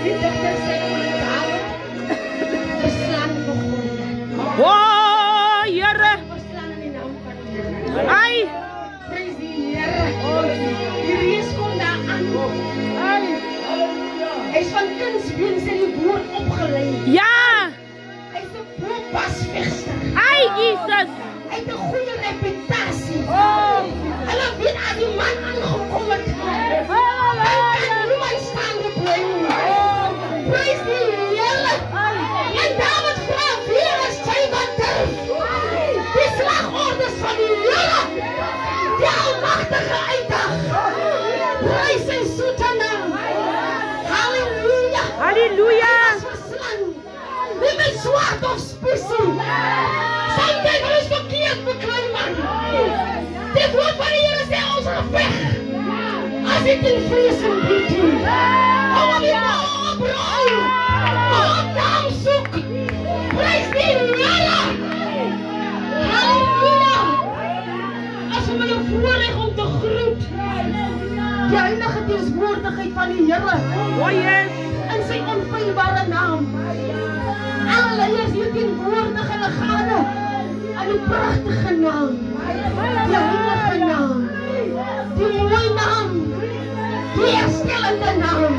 Die dichter sê oor Dawid, verslaan vir Goliat. Oh, Here. Verslaan in die naam van die Here. Ai. Prys die Here. Die reus kom daar aan. Hy is van kindsbeen sy die woord opgelei. Ja. Hy is 'n boepasvegster. Ai, Jesus. Hy het 'n goeie reputasie. Oh. Hulle weet as die man aangekom het. Niemand staan te bly nie. Prys die Here. En Dawid vra weer as hy wat durf. Die slagorders van die Here. Die almagtige uitdag. Prys sy soete naam. Halleluja. Halleluja. Nie met swaard of spiesie. Sy duivel is verkeerd, my klein man. Die woord van die Here sê ons geveg. As dit in vlees en bloed doen. Om die oproei. Om naam soek. Prys die Here. Halleluja. As om my voorreg om te groet. Die heilige teenswoordigheid van die Here. Oh, yes. In sy onfeilbare naam. Alle leiers hier teenwoordig hulle gade aan die pragtige naam. Die heilige naam. Die mooie naam. Die herstellende naam.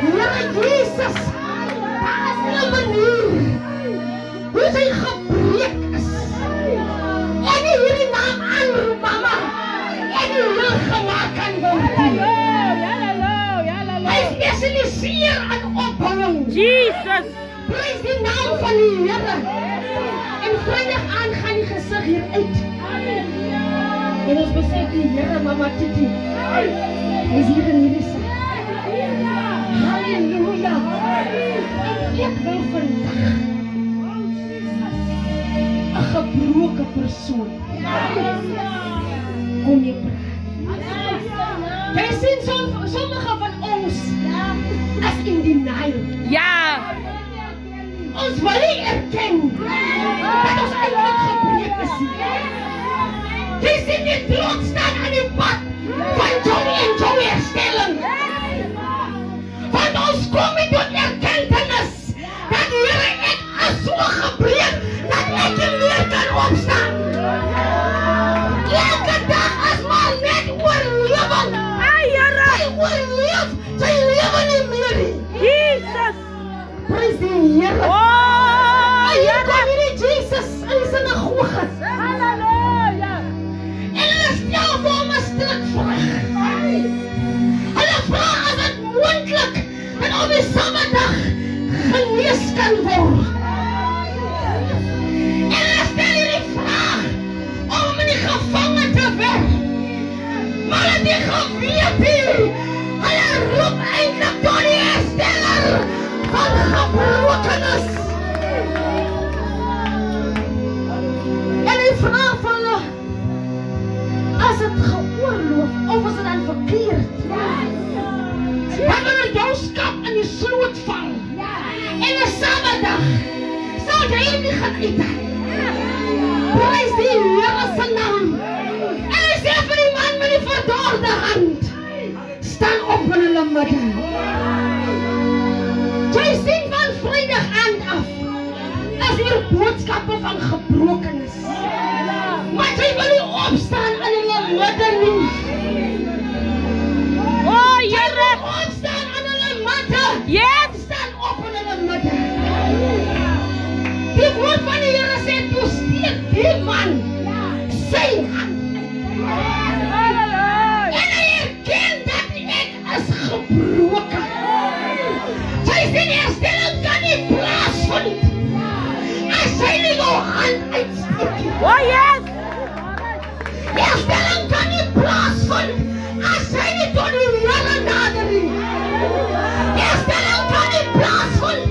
Here Jesus. Daar is 'n manier hoe sy gebreek is. En die hierdie naam aanroep, mama. En die wil gemaak kan word. Hy spesialiseer aan opbouing. Jesus. Prys die naam van die Here. En Vrydag aan gaan die gesig hier uit. En ons besef die Here, mama Titi. Hy is hier in hierdie saal. Halleluja. En ek wil vandag 'n gebroke persoon. Kom jy praat. Jy sien sommige van ons as in denial. Ja. Ons wil nie erken dat ons eintlik gebreek is. Jy sien die trots staan aan die pad van Joey en Joey herstelling. Want ons kom nie tot erkentenis dat Here ek is so gebreek dat ek nie meer kan opstaan. Elke dag is maar net oorlewing. Ai, Here. Sy oorleef, sy lewe nie meer nie. Jesus. Prys die Here. Oh, Hier kom hierdie Jesus in die sinagoge. Halleluja. En hulle stel vir hom 'n strikvraag. Hulle vra as dit moontlik dat op die Saterdag genees kan word. En hulle stel hierdie vraag om hom in die gevange te werp. Maar hulle het nie geweet nie. Hulle roep eintlik tot die hersteller van gebrokenis. En hy vra van hulle, as het geoorloof of is het dan verkeerd? Dan wil jou skap in die sloot val. En 'n Saterdag sal jy nie gaan eet. Prys die Here se naam. En hy sê vir die man met die verdorde hand, staan op in hulle midde. Jy sien van Vrydag aand af, as hier boodskappe van gebrokenis. Maar jy wil nie opstaan in hulle midde nie. Oh, Here. Opstaan in hulle midde. Yes. Staan op in hulle midde. Die woord van die Here sê, toe steek die man sy hand. En hy erken dat ek is gebroken. Sy sê die herstelling kan nie plaasvind as hy nie jou hand uitsteek. Oh, yes. Die herstelling kan nie plaasvind as hy nie tot die Here nader nie. Die herstelling kan nie plaasvind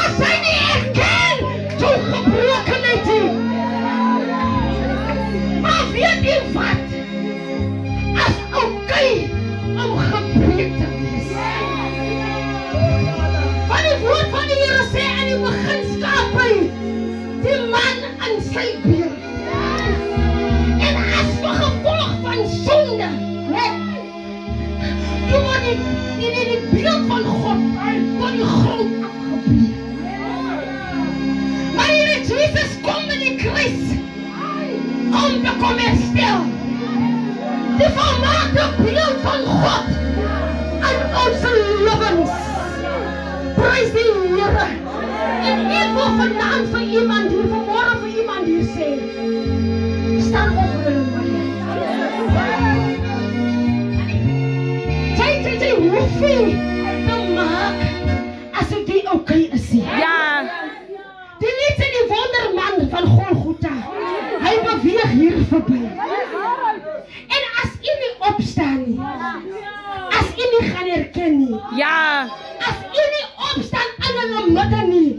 as hy nie erken jou gebrokenheid nie. Maar weet jy wat? As okay om gebreek te wees. Van die woord van die Here sê in die begin skaap hy die man in sy beeld. En as gevolg van sonde kom herstel. Die volmaakte beeld van God in ons lewens. Prys die Here. En ek wil vanaand vir iemand hier, vanmorgen vir iemand hier sê, staan op vir hulle wanneer. Jy hoef nie te maak as dit oké is. Ja. Die lied in die wonderman van Golgotha. Hy beweeg hier verby. En as u nie opstaan nie, as u nie gaan herken nie, Ja. as u nie opstaan in hulle midde nie,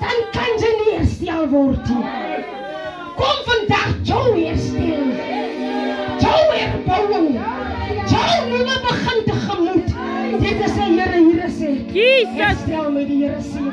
dan kan jy nie herstel word nie. Kom vandag jou herstel, jou herbouwing, jou nieuwe begin tegemoet. Dit is die Here, hier is hy. Jesus. Herstel my die Here sê.